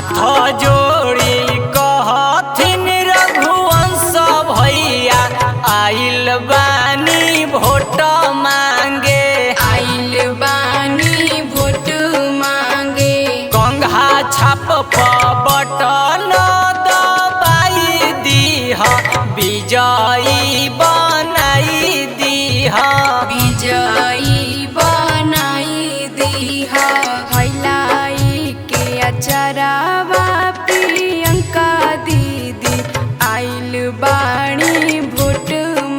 हाथ जोड़ी कहथिन रघुवंश भैया आइल बानी भोट मांगे। आइल बानी भोट मांगे। कंघा छाप बटन दबाई दीह विजयी बनाई दीह। विजयी बनाई दीह। भैलाई के अचरावा प्रियंका दीदी आइल बाणी भोट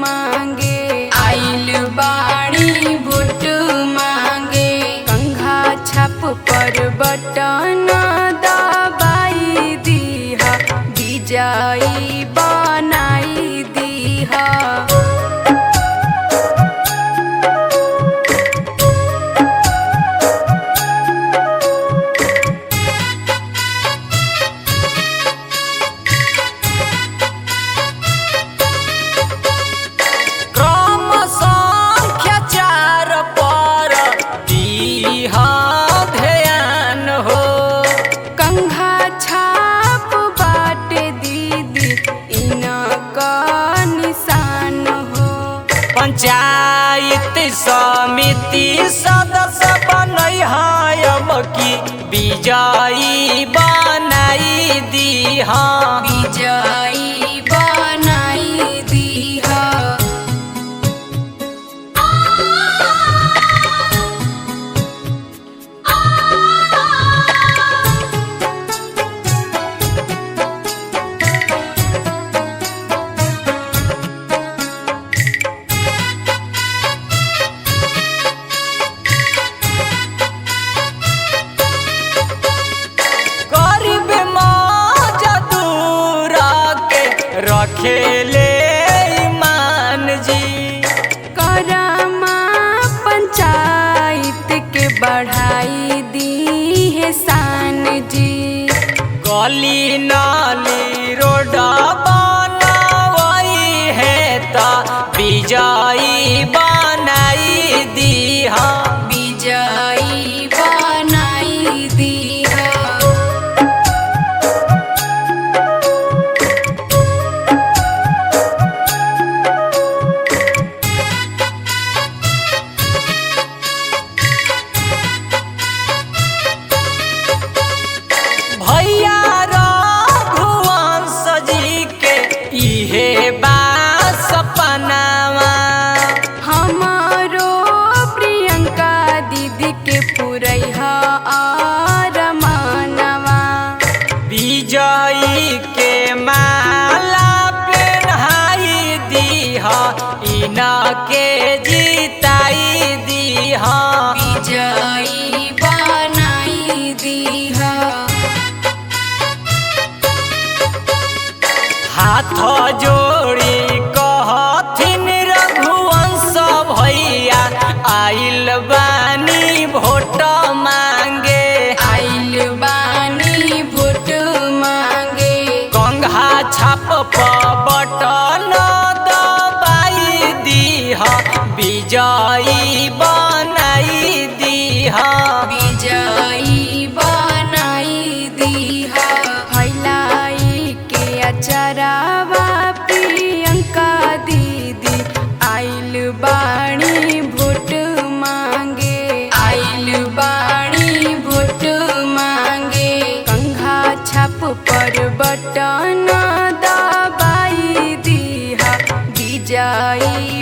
मांगे। आइल बाणी भोट मांगे। कंघा छाप पर बटन दबाई दीह विजयी बनाई दीह। पंचायत समिति सदस्य बनब की विजयी बनाई दीह। विजयी बनाई दीह। रखेले ईमान जी करमा पंचायत के बढ़ाई दी है शान जी। गली नाली रोड बनवाई है ता विजयी बनाई दीह। विजयी बनाई दीह। भैया रघुवंश जी के इहे बा सपनावा। हमारो प्रियंका दीदी के पुरैहा अरमानवा। विजयी के माला पहनाई दीह इनके जिताई दीह। विजयी बनाई दीह। हाथ जोड़ी कहथिन रघुवंश भैया आइल बानी भोट मांगे। आइल बानी भोट मांगे। कंघा छाप बटन दबाई दीह विजयी बनाई दीह। विजयी बनाई दीह। भैलाई के अचरावा प्रियंका दीदी आइल बाणी भोट मांगे। आइल बाणी भोट मांगे। कंघा छाप पर बटन दबाई दीह विजयी